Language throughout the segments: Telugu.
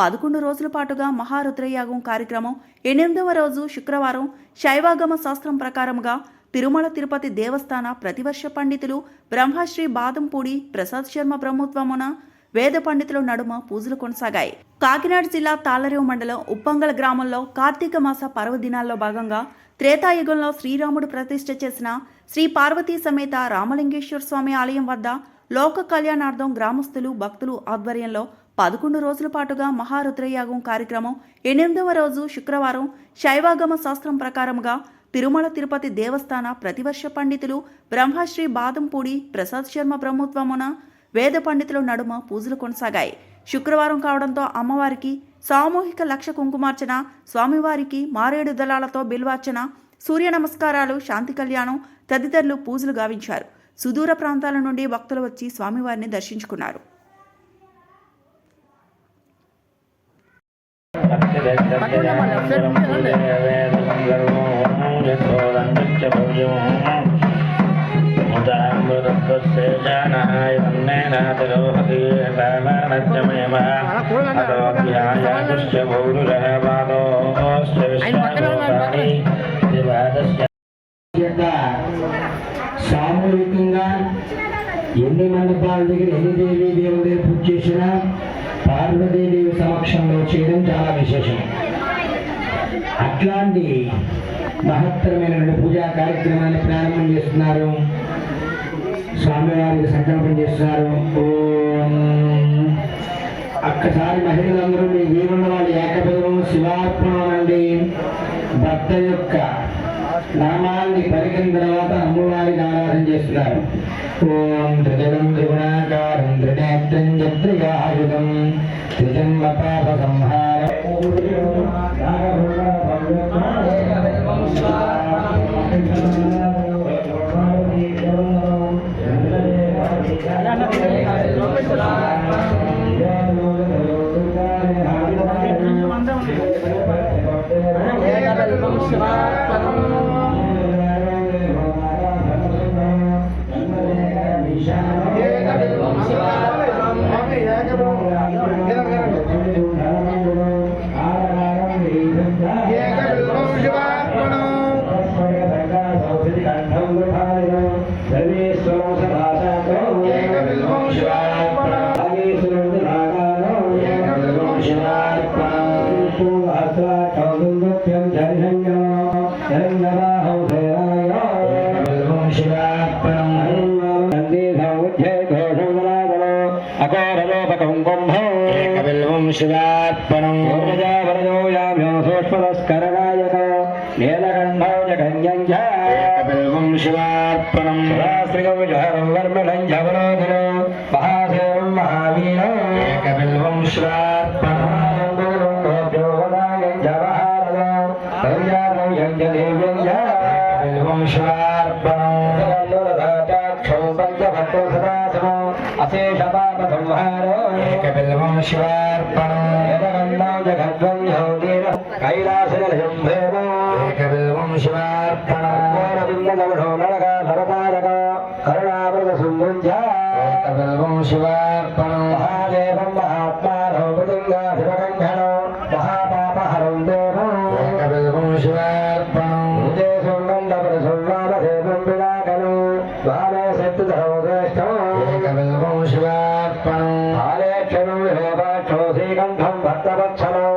11 రోజుల పాటుగా మహారుద్రయాగం కార్యక్రమం 8వ రోజు శుక్రవారం శైవాగమ శాస్త్రం ప్రకారముగా తిరుమల తిరుపతి దేవస్థాన ప్రతివర్ష పండితులు బ్రహ్మశ్రీ బాదంపూడి ప్రసాద్ శర్మ బ్రహ్మోత్వమున వేద పండితుల నడుమ పూజలు కొనసాగాయి. కాకినాడ జిల్లా తాళ్లరేవు మండలం ఉప్పంగల గ్రామంలో కార్తీక మాస పర్వదినాల్లో భాగంగా త్రేతాయుగంలో శ్రీరాముడు ప్రతిష్ఠ చేసిన శ్రీ పార్వతీ సమేత రామలింగేశ్వర స్వామి ఆలయం వద్ద లోక కళ్యాణార్థం గ్రామస్తులు భక్తులు ఆధ్వర్యంలో 11 రోజుల పాటుగా మహారుద్రయాగం కార్యక్రమం 8వ రోజు శుక్రవారం శైవాగమ శాస్త్రం ప్రకారముగా తిరుమల తిరుపతి దేవస్థాన ప్రతివర్ష పండితులు బ్రహ్మశ్రీ బాదంపూడి ప్రసాద్ శర్మ బ్రహ్మోత్వమున వేద పండితుల నడుమ పూజలు కొనసాగాయి. శుక్రవారం కావడంతో అమ్మవారికి సామూహిక లక్ష కుంకుమార్చన, స్వామివారికి మారేడు దళాలతో బిల్వార్చన, సూర్య నమస్కారాలు, శాంతి కళ్యాణం తదితరులు పూజలు గావించారు. సుదూర ప్రాంతాల నుండి భక్తులు వచ్చి స్వామివారిని దర్శించుకున్నారు. సామూహికంగా ఎన్ని మండపాల దగ్గర ఎన్ని దేవీ దేవుడి పూజ చేసినా పార్వతీదేవి సమక్షంలో చేయడం చాలా విశేషం. అట్లాంటి మహత్తరమైన పూజా కార్యక్రమాన్ని ప్రారంభం చేస్తున్నారు. స్వామివారికి సంకల్పం చేస్తున్నారు. ఒక్కసారి మహిళలందరూ మీ వీరున్న వాళ్ళు ఏకపదం శివార్పణం నుండి భర్త యొక్క నామాన్ని పలికిన తర్వాత అమ్మవారికి ఆరాధన చేస్తున్నారు. ఓం త్రిజలం త్రిగుణాకారం త్రినేత్రం త్రియాయుధం త్రిజన్మ పాప సంహారం శివార్పణం సూక్ష్మస్కరణాయక నీలకంఠౌ జగన్యం శివార్పణం శ్రీగం వర్మణం జవనోధనం మహాదేవం మహావీరం ఏకబిల్వం శివార్పణం శివార్పణం అశేష పాప సంహారో ఏకబిల్వం శివార్పణం కైలాసనిలయం భేమ ఏకబిల్వం శివార్పణం కరుణామృత సుంభుంజ ఏకబిల్వం శివార్పణం మహాదేవం మహాత్మానం మృదంగా శివకంఠనం మహాపాపహరం దేవం ఏకబిల్వం శివార్పణం సుందరదేవం వినాకనం ద్వారే సత్తుధరం శ్రేష్టం ఏకబిల్వం శివార్పణం ఆలేక్షణం విలోపాక్షో శ్రీకంఠం భక్తవత్సలం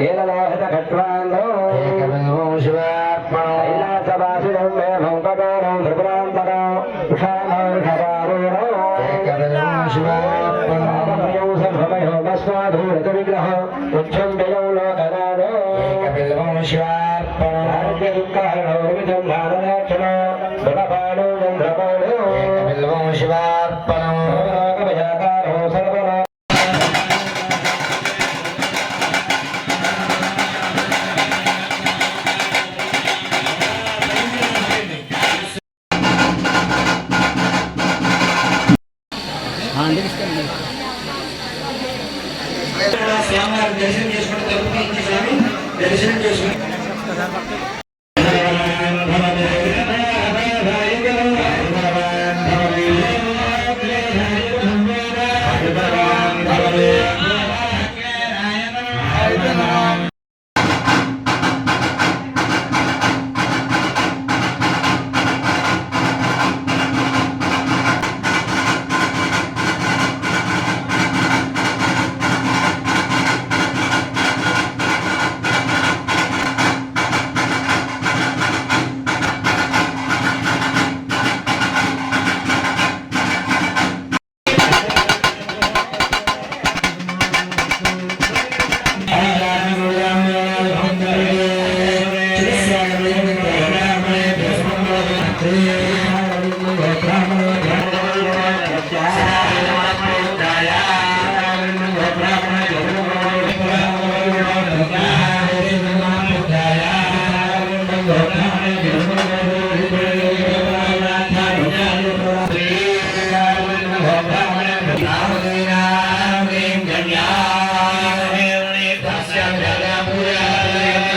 ఏలలోహిత ఖట్వాంగం ఏకబిల్వం శివార్పణం కైలాసవాసినం మేఘం కఠోరం త్రిపురాంతకం ఉషామారుషపారూఢం ఏకబిల్వం శివార్పణం సర్వమయోగస్వాధూరిత విగ్రహం ఉచ్చం జయం లోకనాథో ఏకబిల్వం శివార్పణం దుఃఖహరణం భారలేక్షణం బుధపాణో చంద్రపాణో ఏకబిల్వం శివార్పణం భయాకారో సర్వనా స్వామివారి దర్శనం చేసుకుంటే తప్పుతుంది. స్వామి దర్శనం చేసుకుంటే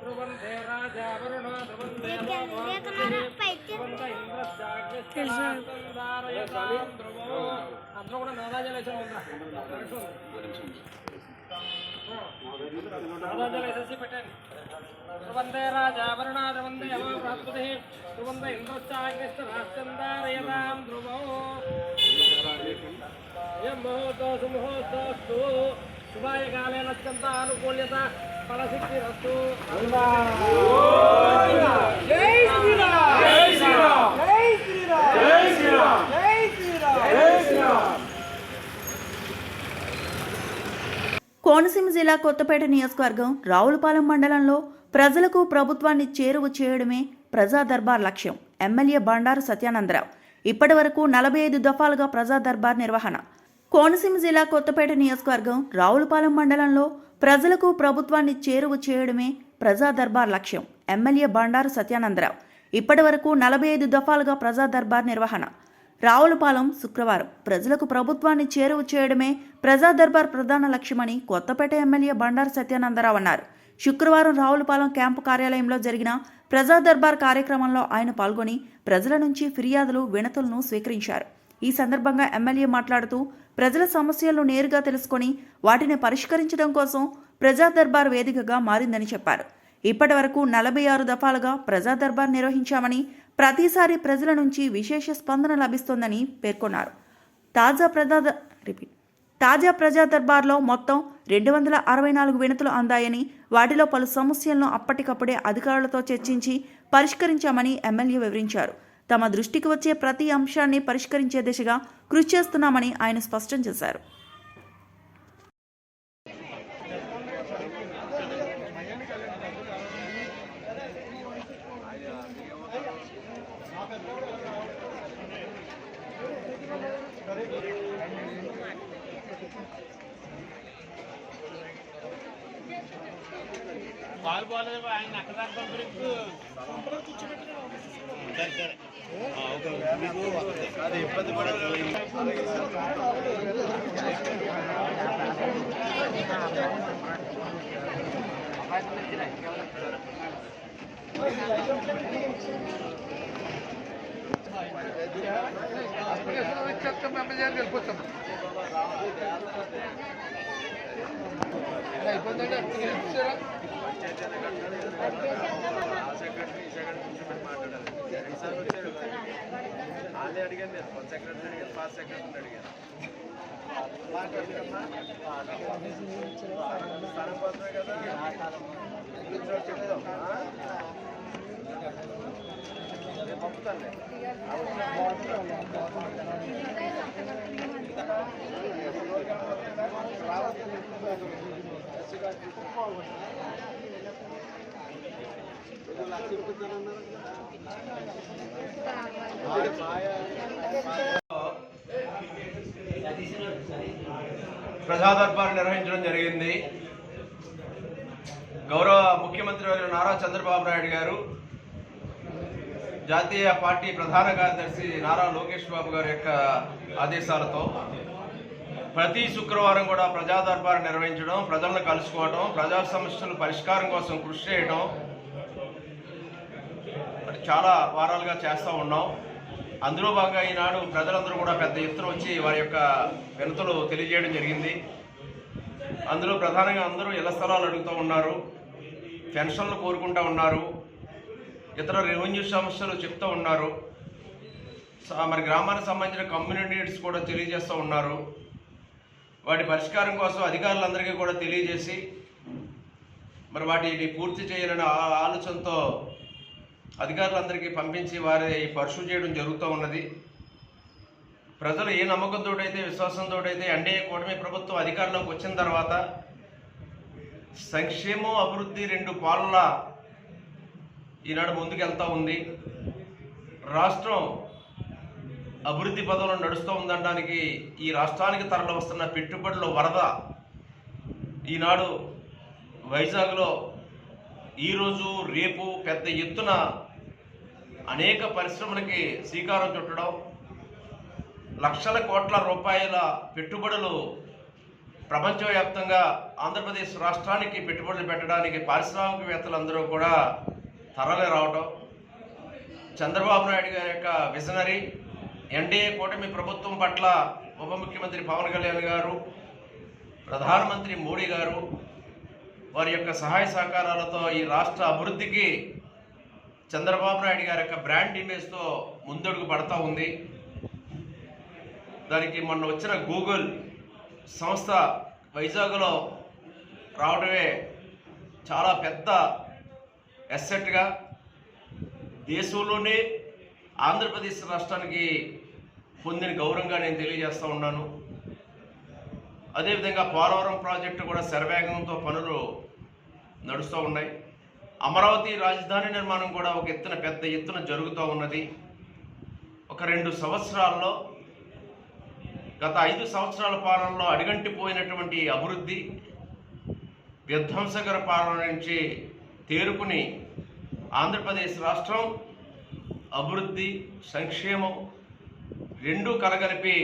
ధ్రువంతే రాజా వరుణో ధ్రువంతే అందరూ కూడా నాదాజలేశ్వరం ఉందా నాదాజలేసి పెట్టండి ధ్రువంతే రాజా వరుణ ధ్రువంతే యమో బృహస్పతి ధ్రువంతే ఇంద్రశ్చాగ్నిశ్చ రాష్ట్రందారయతాం ధ్రువో అయం ముహూర్తోసు ముహూర్తోస్తు శుభాయ కాలే నచ్చంత అనుకూల్యత ఫలసిద్ధిరస్తు జై శ్రీరామ్ జై శ్రీరామ్ జై శ్రీరామ్ జై శ్రీరామ్ జై శ్రీరామ్ జై శ్రీరామ్. కోనసీమ జిల్లా కొత్తపేట నియోజకవర్గం రావులపాలెం మండలంలో ప్రజలకు ప్రభుత్వాన్ని చేరువ చేయడమే ప్రజా దర్బార్ లక్ష్యం. ఎమ్మెల్యే బండారు సత్యానందరావు ఇప్పటి వరకు 45 దఫాలుగా ప్రజా దర్బార్ నిర్వహణ. కోనసీమ జిల్లా కొత్తపేట నియోజకవర్గం రావులపాలెం మండలంలో ప్రజలకు ప్రభుత్వాన్ని చేరువ చేయడమే ప్రజా దర్బార్ లక్ష్యం. ఎమ్మెల్యే బండారు సత్యానందరావు ఇప్పటి వరకు 45 దఫాలుగా ప్రజా దర్బార్ నిర్వహణ. రావులపాలెం శుక్రవారం ప్రజలకు ప్రభుత్వాన్ని చేరువ చేయడమే ప్రజా దర్బార్ ప్రధాన లక్ష్యమని కొత్తపేట ఎమ్మెల్యే బండారు సత్యానందరావు అన్నారు. శుక్రవారం రావులపాలెం క్యాంపు కార్యాలయంలో జరిగిన ప్రజా దర్బార్ కార్యక్రమంలో ఆయన పాల్గొని ప్రజల నుంచి ఫిర్యాదులు వినతులను స్వీకరించారు. ఈ సందర్భంగా ఎమ్మెల్యే మాట్లాడుతూ ప్రజల సమస్యలను నేరుగా తెలుసుకొని వాటిని పరిష్కరించడం కోసం ప్రజా దర్బార్ వేదికగా మారిందని చెప్పారు. ఇప్పటి వరకు 46 దఫాలుగా ప్రజా దర్బార్ నిర్వహించామని, ప్రతిసారి ప్రజల నుంచి విశేష స్పందన లభిస్తోందని పేర్కొన్నారు. తాజా ప్రజా దర్బార్లో మొత్తం 264 వినతులు అందాయని, వాటిలో పలు సమస్యలను అప్పటికప్పుడే అధికారులతో చర్చించి పరిష్కరించామని ఎమ్మెల్యే వివరించారు. తమ దృష్టికి వచ్చే ప్రతి అంశాన్ని పరిష్కరించే దిశగా కృషి చేస్తున్నామని ఆయన స్పష్టం చేశారు. ప్రజా దర్బార్ నిర్వహించడం జరిగింది. గౌరవ ముఖ్యమంత్రి నారా చంద్రబాబు నాయుడు గారు, జాతీయ పార్టీ ప్రధాన కార్యదర్శి నారా లోకేష్ బాబు గారి యొక్క ఆదేశాలతో ప్రతి శుక్రవారం కూడా ప్రజా దర్బార్ నిర్వహించడం, ప్రజలను కలుసుకోవడం, ప్రజా సమస్యల పరిష్కారం కోసం కృషి చేయడం చాలా వారాలుగా చేస్తూ ఉన్నాం. అందులో భాగంగా ఈనాడు ప్రజలందరూ కూడా పెద్ద ఎత్తున వచ్చి వారి యొక్క వినతులు తెలియజేయడం జరిగింది. అందులో ప్రధానంగా అందరూ ఇళ్ల స్థలాలు అడుగుతూ ఉన్నారు, పెన్షన్లు కోరుకుంటూ ఉన్నారు, ఇతర రెవెన్యూ సమస్యలు చెప్తూ ఉన్నారు, మరి గ్రామానికి సంబంధించిన కమ్యూనిటీ నీడ్స్ కూడా తెలియజేస్తూ ఉన్నారు. వాటి పరిష్కారం కోసం అధికారులందరికీ కూడా తెలియజేసి మరి వాటిని పూర్తి చేయాలనే ఆలోచనతో అధికారులందరికీ పంపించి వారి పర్సూ చేయడం జరుగుతూ ఉన్నది. ప్రజలు ఏ నమ్మకంతో అయితే, విశ్వాసంతో అయితే ఎన్డీఏ కూటమి ప్రభుత్వం అధికారంలోకి వచ్చిన తర్వాత సంక్షేమం, అభివృద్ధి రెండు పాలన ఈనాడు ముందుకెళ్తూ ఉంది. రాష్ట్రం అభివృద్ధి పదంలో నడుస్తూ ఉందనడానికి ఈ రాష్ట్రానికి తరలి వస్తున్న పెట్టుబడుల వరద ఈనాడు వైజాగ్లో ఈరోజు రేపు పెద్ద ఎత్తున అనేక పరిశ్రమలకి శ్రీకారం చుట్టడం, లక్షల కోట్ల రూపాయల పెట్టుబడులు ప్రపంచవ్యాప్తంగా ఆంధ్రప్రదేశ్ రాష్ట్రానికి పెట్టుబడులు పెట్టడానికి పారిశ్రామికవేత్తలందరూ కూడా తరలి రావటం, చంద్రబాబు నాయుడు గారి యొక్క విజనరీ ఎన్డీఏ కూటమి ప్రభుత్వం పట్ల ఉప ముఖ్యమంత్రి పవన్ కళ్యాణ్ గారు, ప్రధానమంత్రి మోడీ గారు వారి యొక్క సహాయ సహకారాలతో ఈ రాష్ట్ర అభివృద్ధికి చంద్రబాబు నాయుడు గారి యొక్క బ్రాండ్ ఇమేజ్తో ముందడుగు పడతా ఉంది. దానికి మొన్న వచ్చిన గూగుల్ సంస్థ వైజాగ్లో రావడమే చాలా పెద్ద అసెట్గా, దేశంలోనే ఆంధ్రప్రదేశ్ రాష్ట్రానికి పొందిన గౌరవంగా నేను తెలియజేస్తూ ఉన్నాను. అదేవిధంగా పోలవరం ప్రాజెక్టు కూడా శరవేగంతో పనులు నడుస్తూ ఉన్నాయి. అమరావతి రాజధాని నిర్మాణం కూడా ఒక పెద్ద ఎత్తున జరుగుతూ ఉన్నది. ఒక 2 సంవత్సరాల్లో, గత 5 సంవత్సరాల పాలనలో అడుగంటిపోయినటువంటి అభివృద్ధి, విధ్వంసకర పాలన నుంచి తేరుకుని ఆంధ్రప్రదేశ్ రాష్ట్రం అభివృద్ధి, సంక్షేమం రెండూ కలగలిపి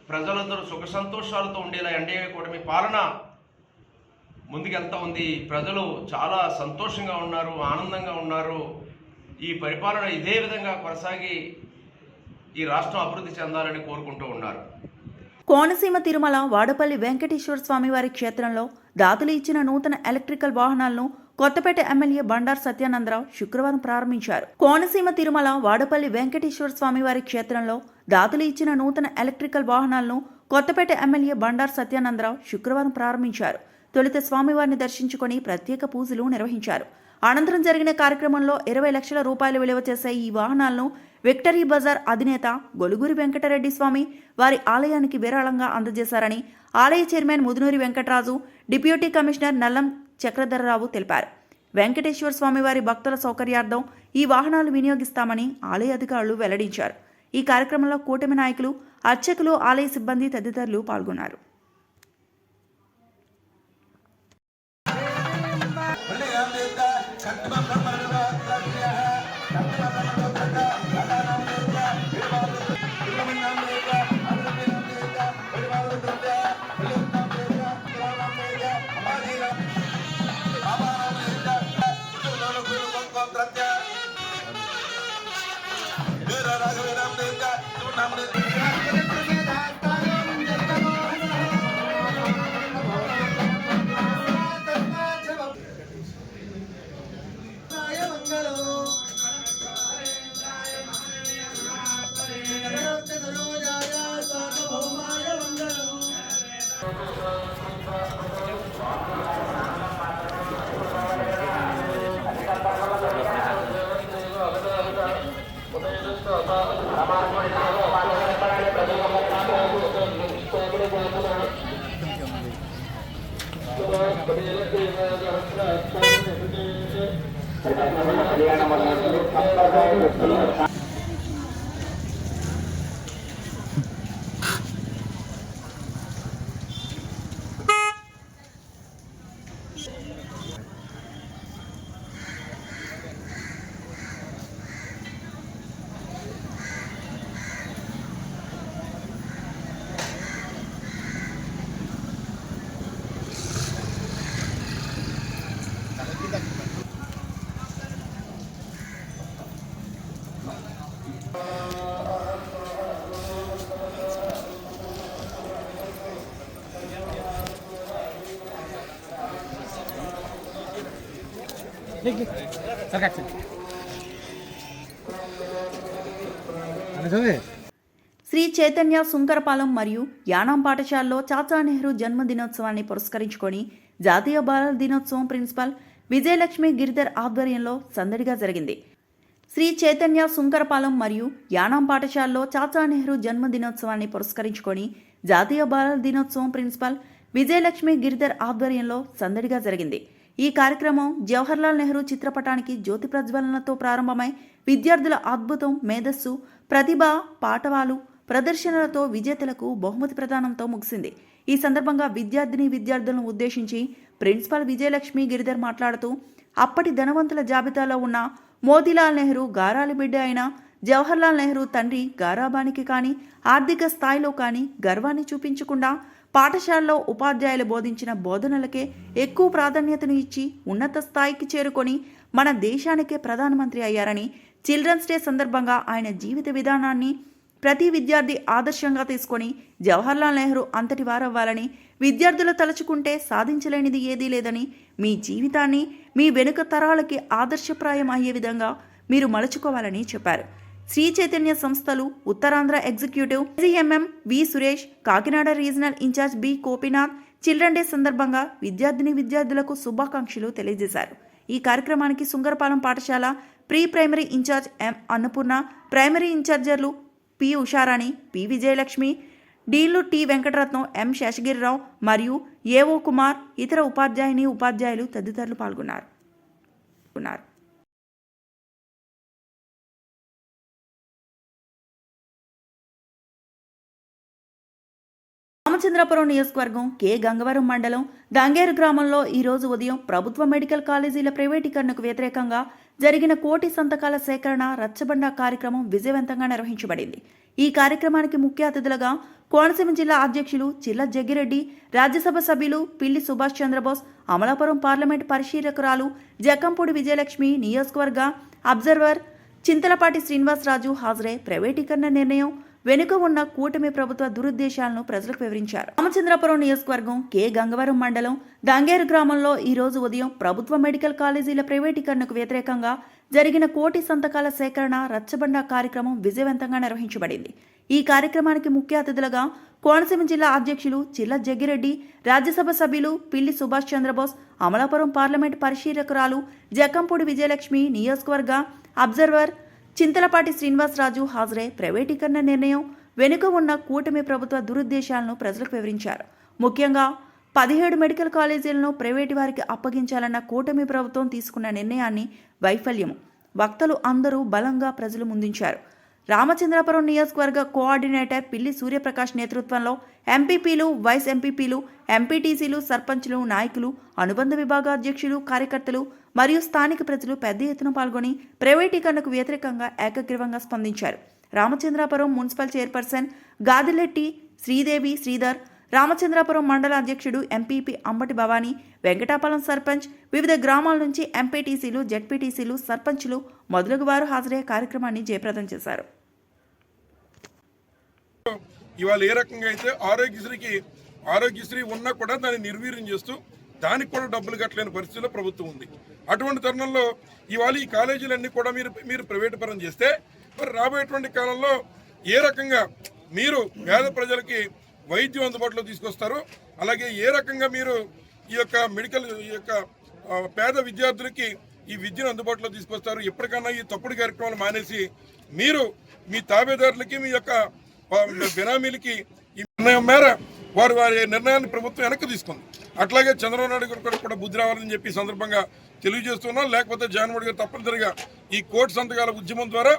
ప్రజలందరూ సుఖ సంతోషాలతో ఉండేలా ఎన్డీఏ కూటమి పాలన ముందుకెళ్తా ఉంది. ప్రజలు చాలా సంతోషంగా ఉన్నారు, ఆనందంగా ఉన్నారు. ఈ పరిపాలన ఇదే విధంగా కొనసాగి ఈ రాష్ట్రం అభివృద్ధి చెందాలని కోరుకుంటూ ఉన్నారు. కోనసీమ తిరుమల వాడపల్లి వెంకటేశ్వర స్వామివారి క్షేత్రంలో దాతలు ఇచ్చిన నూతన ఎలక్ట్రికల్ వాహనాలను కొత్తపేట ఎమ్మెల్యే బండారు సత్యానందరావు శుక్రవారం ప్రారంభించారు. కోనసీమ తిరుమల వాడపల్లి వెంకటేశ్వర స్వామివారి క్షేత్రంలో దాతలు ఇచ్చిన నూతన ఎలక్ట్రికల్ వాహనాలను కొత్తపేట ఎమ్మెల్యే బండారు సత్యానందరావు శుక్రవారం ప్రారంభించారు. తొలుత స్వామివారిని దర్శించుకుని ప్రత్యేక పూజలు నిర్వహించారు. అనంతరం జరిగిన కార్యక్రమంలో 20 లక్షల రూపాయలు విలువ చేసే ఈ వాహనాలను విక్టరీ బజార్ అధినేత గొలుగురి వెంకటరెడ్డి స్వామి వారి ఆలయానికి విరాళంగా అందజేశారని ఆలయ chairman Mudunuri Venkataraju, deputy commissioner Nallam Chakradhararao తెలిపారు. వెంకటేశ్వర స్వామివారి భక్తుల సౌకర్యార్థం ఈ వాహనాలు వినియోగిస్తామని ఆలయ అధికారులు వెల్లడించారు. ఈ కార్యక్రమంలో కూటమి నాయకులు, అర్చకులు, ఆలయ సిబ్బంది తదితరులు పాల్గొన్నారు. శ్రీ చైతన్య సుంకరపాలెం మరియు యానాం పాఠశాలలో చాచా నెహ్రూ జన్మదినోత్సవాన్ని పురస్కరించుకొని జాతీయ బాలల దినోత్సవం ప్రిన్సిపల్ విజయలక్ష్మి గిరిధర్ ఆధ్వర్యంలో సందడిగా జరిగింది. శ్రీ చైతన్య సుంకరపాలెం మరియు యానాం పాఠశాలలో చాచా నెహ్రూ జన్మదినోత్సవాన్ని పురస్కరించుకొని జాతీయ బాలల దినోత్సవం ప్రిన్సిపల్ విజయలక్ష్మి గిరిధర్ ఆధ్వర్యంలో సందడిగా జరిగింది. ఈ కార్యక్రమం జవహర్లాల్ నెహ్రూ చిత్రపటానికి జ్యోతి ప్రజ్వలనతో ప్రారంభమై విద్యార్థుల అద్భుతం, మేధస్సు, ప్రతిభ, పాటవాలు, ప్రదర్శనలతో విజేతలకు బహుమతి ప్రదానంతో ముగిసింది. ఈ సందర్భంగా విద్యార్థులను ఉద్దేశించి ప్రిన్సిపల్ విజయలక్ష్మి గిరిధర్ మాట్లాడుతూ, అప్పటి ధనవంతుల జాబితాలో ఉన్న మోతీలాల్ నెహ్రూ గారాలి బిడ్డ అయిన జవహర్లాల్ నెహ్రూ తండ్రి గారాబానికి కానీ, ఆర్థిక స్థాయిలో కానీ గర్వాన్ని చూపించకుండా పాఠశాలలో ఉపాధ్యాయులు బోధించిన బోధనలకే ఎక్కువ ప్రాధాన్యతను ఇచ్చి ఉన్నత స్థాయికి చేరుకొని మన దేశానికే ప్రధానమంత్రి అయ్యారని, చిల్డ్రన్స్ డే సందర్భంగా ఆయన జీవిత విధానాన్ని ప్రతి విద్యార్థి ఆదర్శంగా తీసుకొని జవహర్లాల్ నెహ్రూ అంతటి వారవ్వాలని, విద్యార్థులు తలుచుకుంటే సాధించలేనిది ఏదీ లేదని, మీ జీవితాన్ని మీ వెనుక తరాలకి ఆదర్శప్రాయం అయ్యే విధంగా మీరు మలుచుకోవాలని చెప్పారు. శ్రీ చైతన్య సంస్థలు Uttarandhra executive CMM V Suresh, Kakinada regional incharge B Gopinath children day సందర్భంగా విద్యార్థులకు శుభాకాంక్షలు తెలియజేశారు. ఈ కార్యక్రమానికి సుంగరపాలెం పాఠశాల pre primary incharge M Annapurna, primary ఇన్ఛార్జర్లు పి ఉషారాణి, పి విజయలక్ష్మి, డీన్లు టి వెంకటరత్నం, ఎం శేషగిరిరావు మరియు ఏఓ కుమార్, ఇతర ఉపాధ్యాయులు తదితరులు పాల్గొన్నారు. రామచంద్రపురం నియోజకవర్గం కె గంగవరం మండలం దంగేరు గ్రామంలో ఈరోజు ఉదయం ప్రభుత్వ మెడికల్ కాలేజీల ప్రైవేటీకరణకు వ్యతిరేకంగా జరిగిన కోటి సంతకాల సేకరణ రచ్చబండ కార్యక్రమం విజయవంతంగా నిర్వహించబడింది. ఈ కార్యక్రమానికి ముఖ్య అతిథులుగా కోనసీమ జిల్లా అధ్యక్షులు చిల్ల జగ్గిరెడ్డి, రాజ్యసభ సభ్యులు పిల్లి సుభాష్ చంద్రబోస్, అమలాపురం పార్లమెంట్ పరిశీలకురాలు జక్కంపూడి విజయలక్ష్మి, నియోజకవర్గ అబ్జర్వర్ చింతలపాటి శ్రీనివాసరాజు హాజరై ప్రైవేటీకరణ నిర్ణయం వెనుక ఉన్న కూటమి ప్రభుత్వ దురుద్దేశాలను ప్రజలకు వివరించారు. రామచంద్రపురం నియోజకవర్గం కె గంగవరం మండలం దంగేరు గ్రామంలో ఈరోజు ఉదయం ప్రభుత్వ మెడికల్ కాలేజీల ప్రైవేటీకరణకు వ్యతిరేకంగా జరిగిన కోటి సంతకాల సేకరణ రచ్చబండ కార్యక్రమం విజయవంతంగా నిర్వహించబడింది. ఈ కార్యక్రమానికి ముఖ్య అతిథులుగా కోనసీమ జిల్లా అధ్యక్షులు చిల్ల జగ్గిరెడ్డి, రాజ్యసభ సభ్యులు పిల్లి సుభాష్ చంద్రబోస్, అమలాపురం పార్లమెంట్ పరిశీలకురాలు జక్కంపూడి విజయలక్ష్మి, నియోజకవర్గ అబ్జర్వర్ చింతలపాటి శ్రీనివాసరాజు హాజరై ప్రైవేటీకరణ నిర్ణయం వెనుక ఉన్న కూటమి ప్రభుత్వ దురుద్దేశాలను ప్రజలకు వివరించారు. ముఖ్యంగా 17 మెడికల్ కాలేజీలను ప్రైవేటు వారికి అప్పగించాలన్న కూటమి ప్రభుత్వం తీసుకున్న నిర్ణయాన్ని వైఫల్యము వక్తలు అందరూ బలంగా ప్రజలు ముందుంచారు. రామచంద్రపురం నియోజకవర్గ కోఆర్డినేటర్ పిల్లి సూర్యప్రకాష్ నేతృత్వంలో ఎంపీపీలు, వైస్ ఎంపీపీలు, ఎంపీటీసీలు, సర్పంచ్లు, నాయకులు, అనుబంధ విభాగ అధ్యక్షులు, కార్యకర్తలు మరియు స్థానిక ప్రజలు పెద్ద ఎత్తున పాల్గొని ప్రైవేటీకరణకు వ్యతిరేకంగా ఏకగ్రీవంగా స్పందించారు. రామచంద్రాపురం మున్సిపల్ చైర్పర్సన్ గాదిలెట్టి శ్రీదేవి శ్రీధర్, రామచంద్రాపురం మండల అధ్యక్షుడు ఎంపీపీ అంబటి భవానీ, వెంకటాపాలెం సర్పంచ్, వివిధ గ్రామాల నుంచి ఎంపీటీసీలు, జెడ్పీటీసీలు, సర్పంచ్లు మొదలగు వారు హాజరయ్యే కార్యక్రమాన్ని జయప్రదం చేశారు. ఇవాళ ఏ రకంగా అయితే ఆరోగ్యశ్రీ ఉన్నా కూడా దాన్ని నిర్వీర్యం చేస్తూ దానికి కూడా డబ్బులు కట్టలేని పరిస్థితిలో ప్రభుత్వం ఉంది. అటువంటి తరుణంలో ఇవాళ ఈ కాలేజీలన్నీ కూడా మీరు ప్రైవేటు పరం చేస్తే మరి రాబోయేటువంటి కాలంలో ఏ రకంగా మీరు పేద ప్రజలకి వైద్యం అందుబాటులో తీసుకొస్తారు, అలాగే ఏ రకంగా మీరు ఈ యొక్క మెడికల్ పేద విద్యార్థులకి ఈ విద్యను అందుబాటులో తీసుకొస్తారు. ఎప్పటికైనా ఈ తప్పుడు కార్యక్రమాలు మానేసి మీరు మీ తాబేదారులకి, మీ యొక్క బినామీలకి ఈ నిర్ణయం మేర వారి నిర్ణయాన్ని ప్రభుత్వం వెనక్కి తీసుకుంది. అట్లాగే చంద్రబాబు నాయుడు గారు కూడా బుద్ధి రావాలని చెప్పి సందర్భంగా తెలియజేస్తున్నాం. లేకపోతే జగన్మోహన్ గారు తప్పనిసరిగా ఈ కోటి సంతకాల ఉద్యమం ద్వారా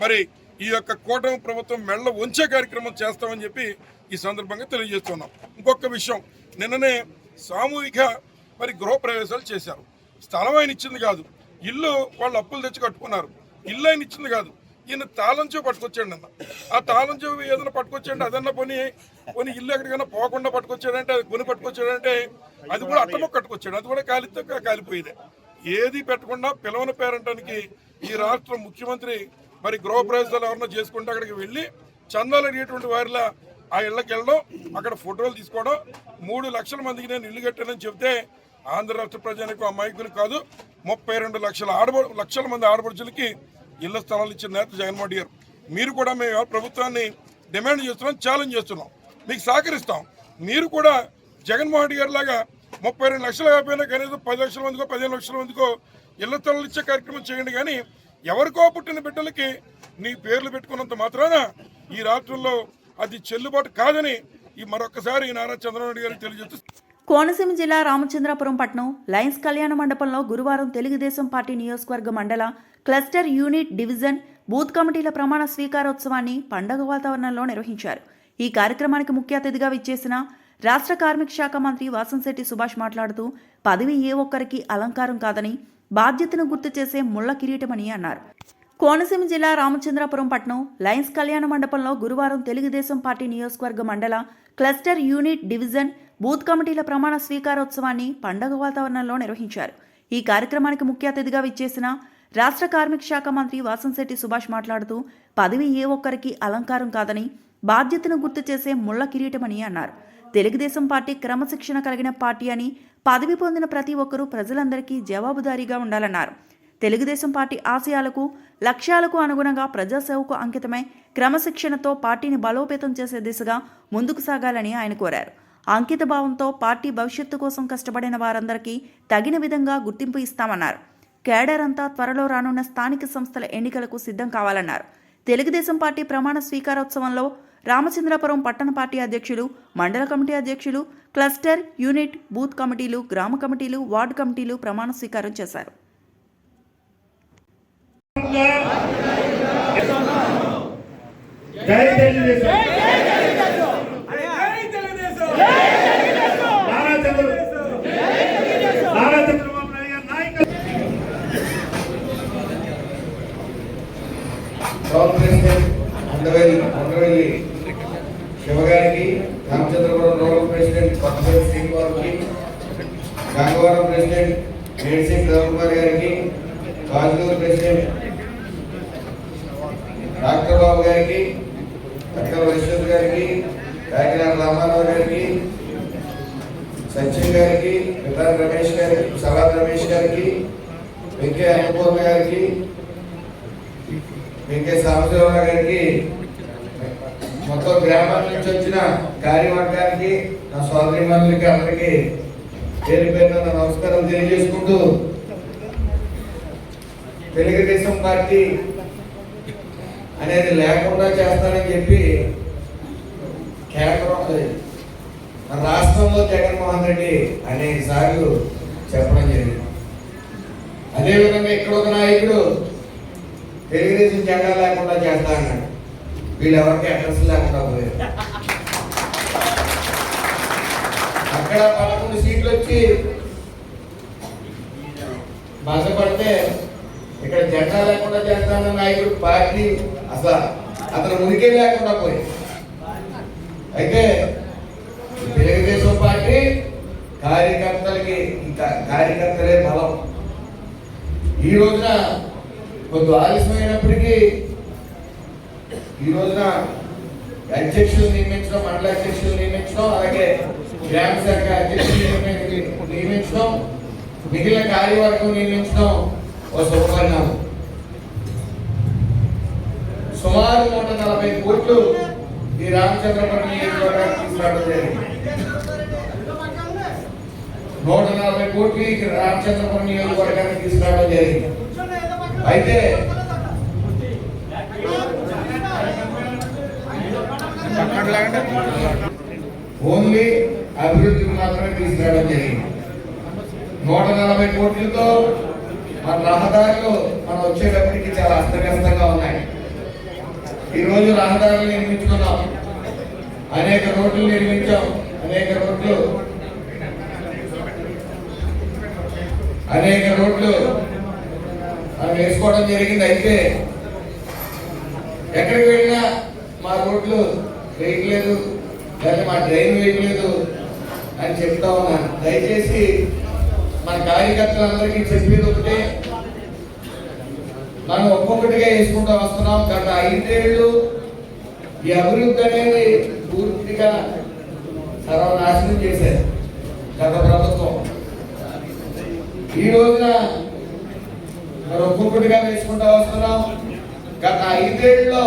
మరి ఈ యొక్క కూటమి ప్రభుత్వం మెళ్ళ వంచే కార్యక్రమం చేస్తామని చెప్పి ఈ సందర్భంగా తెలియజేస్తున్నాం. ఇంకొక విషయం, నిన్ననే సామూహిక మరి గృహప్రవేశాలు చేశారు. స్థలం ఆయన ఇచ్చింది కాదు, ఇల్లు వాళ్ళు అప్పులు తెచ్చి కట్టుకున్నారు. ఇల్లు ఆయన ఇచ్చింది కాదు, ఈయన తాళంచో పట్టుకొచ్చాడు. అన్న ఆ తాళంచో ఏదైనా పట్టుకొచ్చాడంటే అదన్నా పోనీ ఇల్లు ఎక్కడికైనా పోకుండా పట్టుకొచ్చాడంటే, అది కొని పట్టుకొచ్చాడంటే అది కూడా అట్టమొక్క కట్టుకొచ్చాడు, అది కూడా కాలిపోయేదే. ఏది పెట్టకుండా పిలవని పేరంటానికి ఈ రాష్ట్ర ముఖ్యమంత్రి మరి గృహప్రవేశాలు ఎవరన్నా చేసుకుంటే అక్కడికి వెళ్ళి చందాలు అడిగేటువంటి వారిలా ఆ ఇళ్ళకి వెళ్ళడం, అక్కడ ఫోటోలు తీసుకోవడం, 3 లక్షల మందికి నేను ఇల్లు కట్టానని చెప్తే ఆంధ్ర రాష్ట్ర ప్రజలకు అమాయకులు కాదు, 32 లక్షల మంది ఆడపడుచులకి ఇళ్ల స్థలాలు ఇచ్చిన నేత జగన్మోహన్ గారు. మీరు కూడా మేము ప్రభుత్వాన్ని డిమాండ్ చేస్తున్నాం, ఛాలెంజ్ చేస్తున్నాం, మీకు సహకరిస్తాం. మీరు కూడా జగన్మోహన్ గారి లాగా 32 లక్షలు కాకపోయినా కనీసం 10 లక్షల మందికో 15 లక్షల మందికో ఇళ్ల స్థలాలు ఇచ్చే కార్యక్రమం చేయండి. కానీ ఎవరికో పుట్టిన బిడ్డలకి నీ పేర్లు పెట్టుకున్నంత మాత్రాన ఈ రాష్ట్రంలో అది చెల్లుబాటు కాదని మరొకసారి నారా చంద్రబాబు గారికి తెలియజేస్తూ కోనసీమ జిల్లా రామచంద్రాపురం పట్టణం లయన్స్ కళ్యాణ మండపంలో గురువారం తెలుగుదేశం పార్టీ నియోజకవర్గ మండల క్లస్టర్ యూనిట్ డివిజన్ బూత్ కమిటీల ప్రమాణ స్వీకారోత్సవాన్ని పండగ వాతావరణంలో నిర్వహించారు. ఈ కార్యక్రమానికి ముఖ్య అతిథిగా విచ్చేసిన రాష్ట్ర కార్మిక శాఖ మంత్రి వాసంశెట్టి సుభాష్ మాట్లాడుతూ పదవి ఏ ఒక్కరికి అలంకారం కాదని, బాధ్యతను గుర్తు చేసే ముళ్ల కిరీటమని అన్నారు. కోనసీమ జిల్లా రామచంద్రాపురం పట్టణం లయన్స్ కళ్యాణ మండపంలో గురువారం తెలుగుదేశం పార్టీ నియోజకవర్గ మండల క్లస్టర్ యూనిట్ డివిజన్ బూత్ కమిటీల ప్రమాణ స్వీకారోత్సవాన్ని పండగ వాతావరణంలో నిర్వహించారు. ఈ కార్యక్రమానికి ముఖ్య అతిథిగా విచ్చేసిన రాష్ట్ర కార్మిక శాఖ మంత్రి వాసంశెట్టి సుభాష్ మాట్లాడుతూ పదవి ఏ ఒక్కరికి అలంకారం కాదని బాధ్యతను గుర్తు చేసే ముళ్ల కిరీటమని అన్నారు. తెలుగుదేశం పార్టీ క్రమశిక్షణ కలిగిన పార్టీ అని, పదవి పొందిన ప్రతి ఒక్కరూ ప్రజలందరికీ జవాబుదారీగా ఉండాలన్నారు. తెలుగుదేశం పార్టీ ఆశయాలకు లక్ష్యాలకు అనుగుణంగా ప్రజాసేవకు అంకితమై క్రమశిక్షణతో పార్టీని బలోపేతం చేసే దిశగా ముందుకు సాగాలని ఆయన కోరారు. అంకిత భావంతో పార్టీ భవిష్యత్తు కోసం కష్టపడిన వారందరికీ తగిన విధంగా గుర్తింపు ఇస్తామన్నారు. కేడర్ అంతా త్వరలో రానున్న స్థానిక సంస్థల ఎన్నికలకు సిద్ధం కావాలన్నారు. తెలుగుదేశం పార్టీ ప్రమాణ స్వీకారోత్సవంలో రామచంద్రాపురం పట్టణ పార్టీ అధ్యక్షులు, మండల కమిటీ అధ్యక్షులు, క్లస్టర్, యూనిట్, బూత్ కమిటీలు, గ్రామ కమిటీలు, వార్డు కమిటీలు ప్రమాణ స్వీకారం చేశారు. టౌన్ ప్రెసిడెంట్ ఉండవెల్లి శివగారికి, రామచంద్రపురం రూరల్ ప్రెసిడెంట్ పక్కపల్లి శ్రీనివారికి, గంగవరం ప్రెసిడెంట్ మేడ్సింగ్ రవికుమార్ గారికి, గాజులూరు ప్రెసిడెంట్ డాక్టర్ బాబు గారికి, అక్కల విశ్వత్ గారికి, కాకినాడ రామారావు గారికి, సచిన్ గారికి, విధాన్ రమేష్ గారికి, సలాద్ రమేష్ గారికి, వెంకే అన్నపూర్ణ గారికి, వెంకే సాంబశివరావు గారికి, మొత్తం గ్రామాల నుంచి వచ్చిన కార్యవర్గానికి, నా సోదరి మండలికి అందరికీ పేరు పేరున నమస్కారం తెలియజేసుకుంటూ, తెలుగుదేశం పార్టీ అనేది లేకుండా చేస్తానని చెప్పి కేంద్రం మన రాష్ట్రంలో జగన్మోహన్ రెడ్డి అనేక సార్లు చెప్పడం జరిగింది. అదేవిధంగా ఇక్కడ ఒక నాయకుడు తెలుగుదేశం జెండా లేకుండా చేస్తా అన్నాడు. వీళ్ళు ఎవరికి అడ్రస్ లేకుండా పోయారు. అక్కడ 11 సీట్లు వచ్చి బాధపడితే ఇక్కడ జెండా లేకుండా చేస్తానన్న నాయకుడు పార్టీ అసలు అతను ఉనికి లేకుండా పోయి. అయితే తెలుగుదేశం పార్టీ కార్యకర్తలే బలం. ఈ రోజున కొంచెం ఆలస్యమైనప్పటికీ ఈ రోజున అధ్యక్షులు నియమించడం, మండల అధ్యక్షులు నియమించడం, అలాగే గ్రామ శాఖ అధ్యక్షులు నియమించడం, మిగిలిన కార్యవర్గం నియమించడం ఒక శుభపరిణామం. సుమారు 140 కోట్లు ఈ రామచంద్రపురం నియోజకవర్గానికి తీసుకురావడం జరిగింది. 140 కోట్లు ఈ రామచంద్రపురం నియోజకవర్గానికి తీసుకురావడం జరిగింది. అయితే ఓన్లీ అభివృద్ధికి మాత్రమే తీసుకురావడం జరిగింది. 140 కోట్లతో మన రహదారులు మనం వచ్చేటప్పటికి చాలా అస్తవ్యస్తంగా ఉన్నాయి. ఈ రోజు రహదారులు నిర్మించుకున్నాం, అనేక రోడ్లు నిర్మించాం, అనేక రోడ్లు మనం వేసుకోవడం జరిగింది. అయితే ఎక్కడికి వెళ్ళినా మా రోడ్లు వేయట్లేదు, లేదా మా డ్రైన్ వేయట్లేదు అని చెప్తా ఉన్నాను. దయచేసి మన కార్యకర్తలందరికీ చెప్పేది ఒకటే, మనం ఒక్కొక్కటిగా వేసుకుంటూ వస్తున్నాం. గత 5 ఏళ్ళు ఈ అభివృద్ధి అనేది పూర్తిగా సర్వనాశనం చేశారు గత ప్రభుత్వం. ఈ రోజున మరి ఒక్కొక్కటిగా వేసుకుంటూ వస్తున్నాం. గత 5 ఏళ్ళలో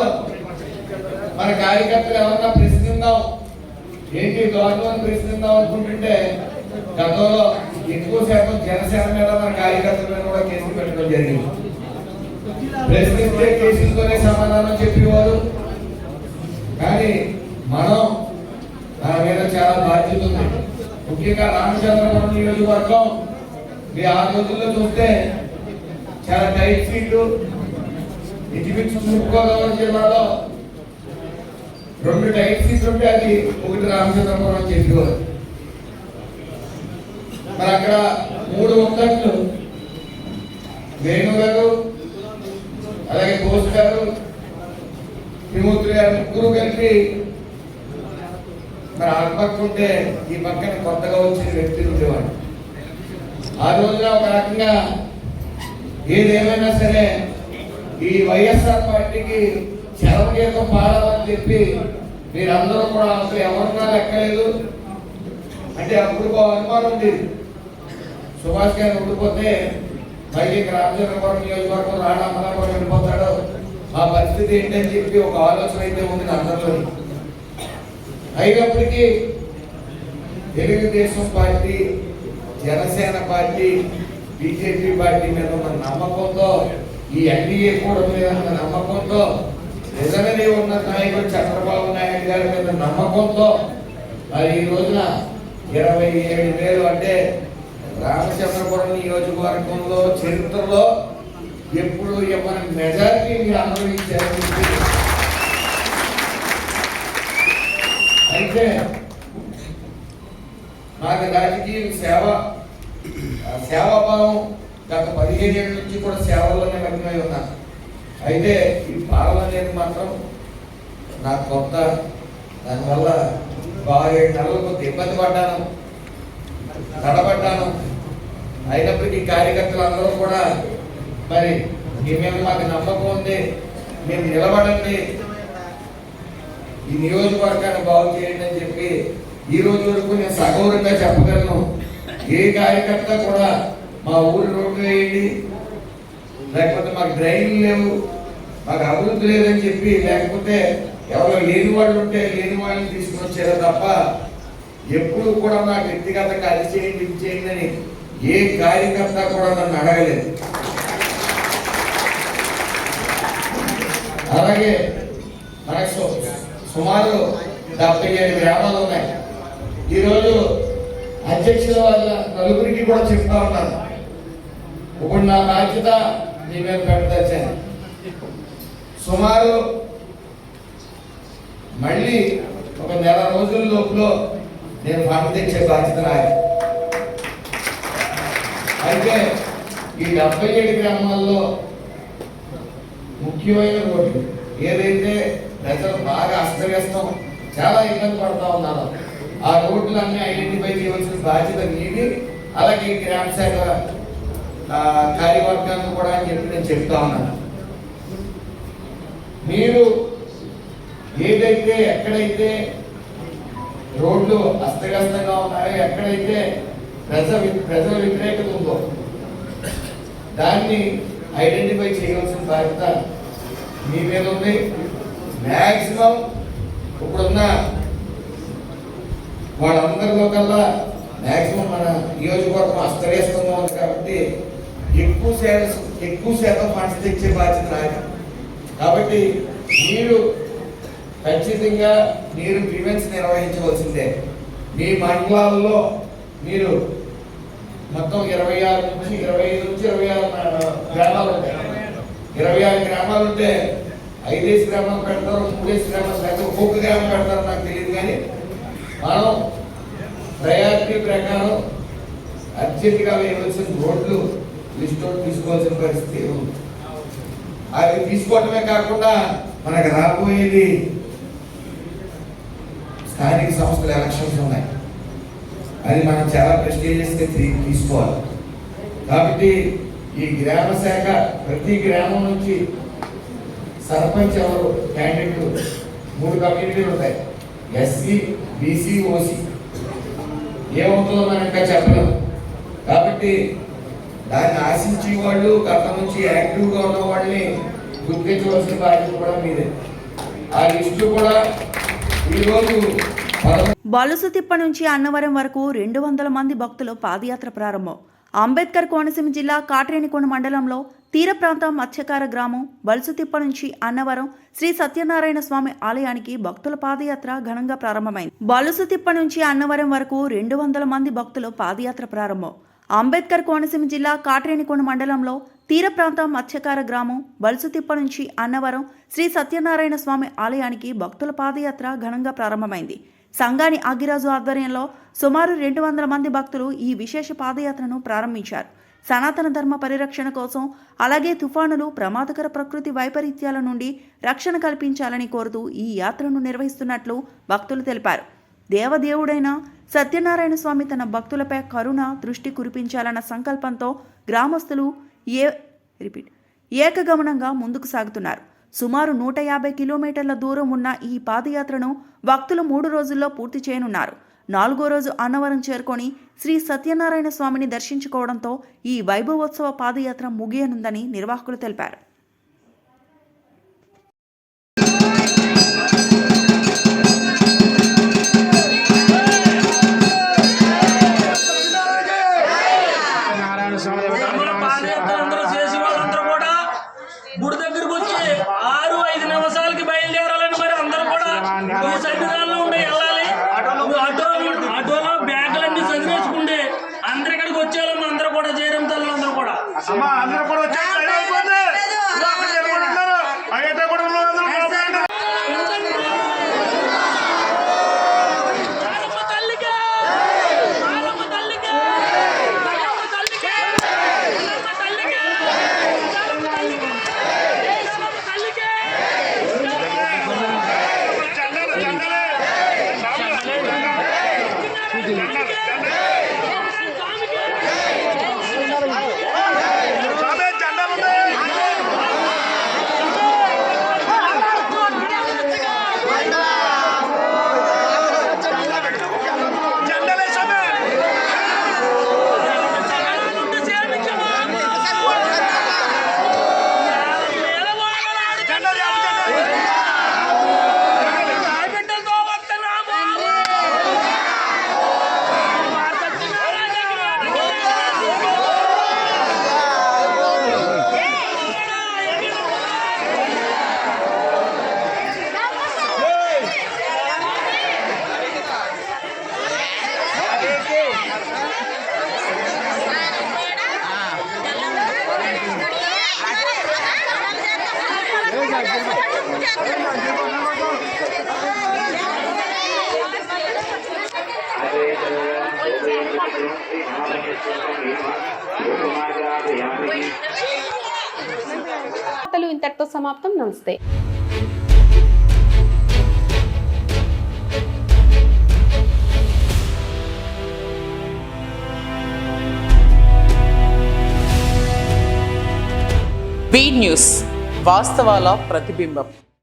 మన కార్యకర్తలు ఎవరన్నా ప్రశ్నిద్దాం, ఏంటి గవర్నమెంట్ ప్రశ్నిద్దాం అనుకుంటుంటే గతంలో ఎక్కువ శాతం జనసేన మీద మన కార్యకర్తల మీద కూడా కేసులు పెట్టడం జరిగింది. ప్రశ్నిస్తే కేసులతోనే సమాధానం చెప్పేవారు. కానీ మన మీద చాలా బాధ్యత ఉంది. ముఖ్యంగా రామచంద్రపురం నియోజకవర్గం మీ 6 రోజుల్లో చూస్తే చాలా టైట్ సీట్లు. ఇంచుమించు తూర్పుగోదావరి జిల్లాలో 2 టైట్ సీట్లు ఉంటే అది ఒకటి రామచంద్రపురం అని చెప్పేవారు. మరి అక్కడ 3 ఒక్కట్లు వేణు గారు, అలాగే బోస్ గారు, త్రిమూర్తి గారు ముగ్గురు కలిపి మరి ఆ పక్కుంటే ఈ పక్కన కొత్తగా వచ్చిన వ్యక్తులు ఉండేవాడు. ఆ రోజున ఒక రకంగా ఏదేమైనా సరే ఈ వైఎస్ఆర్ పార్టీకి చరమగీతం పాడాలని చెప్పి మీరందరూ కూడా అసలు ఎవరున్నా లెక్కలేదు. అంటే అప్పుడు అనుమానం ఉండేది, సుభాష్ గారు ఉండిపోతే మళ్ళీ రామచంద్రపురం నియోజకవర్గం రాణామలాపురం వెళ్ళిపోతాడు, ఆ పరిస్థితి ఏంటని చెప్పి ఒక ఆలోచన అయితే ఉంది అందరిలో. అయినప్పటికీ Telugu Desam party, Janasena party, BJP party మీద ఉన్న నమ్మకంతో, ఈ ఎన్డీఏ కూడా మీద ఉన్న నమ్మకంతో, నిజంగానే ఉన్న నాయకుడు చంద్రబాబు నాయుడు గారి మీద నమ్మకంతో మరి ఈ రోజున 27,000 అంటే రామచంద్రపురం నియోజకవర్గంలో చరిత్రలో ఎప్పుడు మన మెజారిటీ మీరు అనుభవించారు. అయితే నాకు రాజకీయ సేవాభావం గత 15 ఏళ్ళ నుంచి కూడా సేవల్లోనే మగ్నమై ఉన్నాను. అయితే ఈ పాలన అనేది మాత్రం నాకు కొత్త, దానివల్ల 6-7 నెలలు కొంత ఇబ్బంది పడ్డాను, తడబడ్డాను. అయినప్పటికీ కార్యకర్తలు అందరూ కూడా మరి మీ మీద మాకు నమ్మకం ఉంది, మేము నిలబడండి, ఈ నియోజకవర్గాన్ని బాగు చేయండి అని చెప్పి ఈ రోజు వరకు నేను సగౌరవంగా చెప్పగలను. ఏ కార్యకర్త కూడా మా ఊరు రోడ్లు వేయండి, లేకపోతే మాకు డ్రైన్లు లేవు, మాకు అభివృద్ధి లేదని చెప్పి, లేకపోతే ఎవరో లేని వాళ్ళు ఉంటే లేని వాళ్ళని తీసుకుని వచ్చారో తప్ప ఎప్పుడు కూడా నాకు వ్యక్తిగతంగా అది చేయండి ఇది చేయండి అని ఏ కార్యకర్త కూడా నన్ను అడగలేదు. అలాగే మనకు సుమారు 77 గ్రామాలు ఉన్నాయి. ఈరోజు అధ్యక్షుల వాళ్ళ నలుగురికి కూడా చెప్తా ఉన్నాను, ఇప్పుడు నా బాధ్యత మీ మీద పెట్టదచ్చాను. సుమారు మళ్ళీ ఒక నెల రోజుల లోపల నేను ఫండ్ తెచ్చే బాధ్యత నాది. అయితే ఈ 77 గ్రామాల్లో ముఖ్యమైన రోడ్లు ఏదైతే ప్రజలు బాగా అస్తవ్యస్తం, చాలా ఇబ్బంది పడుతూ ఉన్నారు, ఆ రోడ్లన్నీ ఐడెంటిఫై చేయవలసిన బాధ్యత మీది. అలాగే ఈ గ్రామ శాఖ కార్యవర్గాన్ని కూడా అని చెప్పి నేను చెప్తా ఉన్నాను. మీరు ఏదైతే ఎక్కడైతే రోడ్లు అస్తవ్యస్తంగా ఉన్నాయో, ఎక్కడైతే ప్రజల వ్యతిరేకత ఉందో దాన్ని ఐడెంటిఫై చేయవలసిన బాధ్యత మీ మీద ఉంది. మ్యాక్సిమం ఇప్పుడున్న వాళ్ళందరిలో కల్లా మ్యాక్సిమం మన నియోజకవర్గం అస్తవ్యస్తంగా ఉంది కాబట్టి ఎక్కువ శాతం ఫండ్స్ తెచ్చే బాధ్యత నాది. కాబట్టి మీరు ఖచ్చితంగా మీరు గ్రీవెన్స్ నిర్వహించవలసిందే. మీ మండలాల్లో మీరు మొత్తం 26 నుంచి 26 గ్రామాలు ఉంటాయి. 26 గ్రామాలు ఉంటే 5 గ్రామాలు పెడతారు, 3 గ్రామాలు పెడతారు, ఒక్కొక్క గ్రామం పెడతారు నాకు తెలియదు. కానీ మనం ప్రయారిటీ ప్రకారం అర్జెంట్గా వేయవలసిన రోడ్లు లిస్ట్ అవుట్ తీసుకోవాల్సిన పరిస్థితి ఉంది. అవి తీసుకోవటమే కాకుండా మనకు రాబోయేది స్థానిక సంస్థల ఎలక్షన్స్ ఉన్నాయి, అది మనం చాలా ప్రెస్టీజియస్గా తీసుకోవాలి. కాబట్టి ఈ గ్రామ శాఖ ప్రతి గ్రామం నుంచి సర్పంచ్ ఎవరు క్యాండిడేట్లు 3 కమ్యూనిటీలు ఉంటాయి, ఎస్సీ, బీసీ, ఓసీ. ఏమవుతుందో మనం ఇంకా చెప్పలేము. కాబట్టి దాన్ని ఆశించే వాళ్ళు, గతం నుంచి యాక్టివ్గా ఉన్న వాళ్ళని గుర్తించవలసిన బాధ్యత కూడా మీదే. ఆ లిస్టు కూడా ఈరోజు బలుసుతిప్ప నుంచి అన్నవరం వరకు 200 మంది భక్తులు పాదయాత్ర ప్రారంభం. అంబేద్కర్ కోనసీమ జిల్లా కాట్రేనికొండ మండలంలో తీర ప్రాంత మత్స్యకార గ్రామం బలుసుతిప్ప నుంచి అన్నవరం శ్రీ సత్యనారాయణ స్వామి ఆలయానికి భక్తుల పాదయాత్ర ఘనంగా ప్రారంభమైంది. బలుసుతిప్ప నుంచి అన్నవరం వరకు 200 మంది భక్తులు పాదయాత్ర ప్రారంభం. అంబేద్కర్ కోనసీమ జిల్లా కాట్రేనికొండ మండలంలో తీర ప్రాంత మత్స్యకార గ్రామం బలుసుతిప్ప నుంచి అన్నవరం శ్రీ సత్యనారాయణ స్వామి ఆలయానికి భక్తుల పాదయాత్ర ఘనంగా ప్రారంభమైంది. సంగాని ఆగిరాజు ఆధ్వర్యంలో సుమారు 200 మంది భక్తులు ఈ విశేష పాదయాత్రను ప్రారంభించారు. సనాతన ధర్మ పరిరక్షణ కోసం, అలాగే తుఫానులు, ప్రమాదకర ప్రకృతి వైపరీత్యాల నుండి రక్షణ కల్పించాలని కోరుతూ ఈ యాత్రను నిర్వహిస్తున్నట్లు భక్తులు తెలిపారు. దేవదేవుడైన సత్యనారాయణ స్వామి తన భక్తులపై కరుణ దృష్టి కురిపించాలన్న సంకల్పంతో గ్రామస్తులు ఏకగమనంగా ముందుకు సాగుతున్నారు. సుమారు 150 కిలోమీటర్ల దూరం ఉన్న ఈ పాదయాత్రను భక్తులు 3 రోజుల్లో పూర్తి చేయనున్నారు. 4వ రోజు అన్నవరం చేరుకొని శ్రీ సత్యనారాయణ స్వామిని దర్శించుకోవడంతో ఈ వైభవోత్సవ పాదయాత్ర ముగియనుందని నిర్వాహకులు తెలిపారు. గుడి దగ్గరకు వచ్చి 6-5 నిమిషాలకి బయలుదేరాలని మరి అందరూ కూడా ఈ సన్నిధానంలో ఉండి వెళ్ళాలి. ఆటోలో బ్యాగులన్నీ చదివేసుకుంటే అందరు ఇక్కడికి వచ్చేయాలమ్మా. అందరూ కూడా జయరాం తల్లు అందరూ కూడా వార్తలు ఇంతటితో సమాప్తం. నమస్తే. బీ న్యూస్, వాస్తవాల ప్రతిబింబం.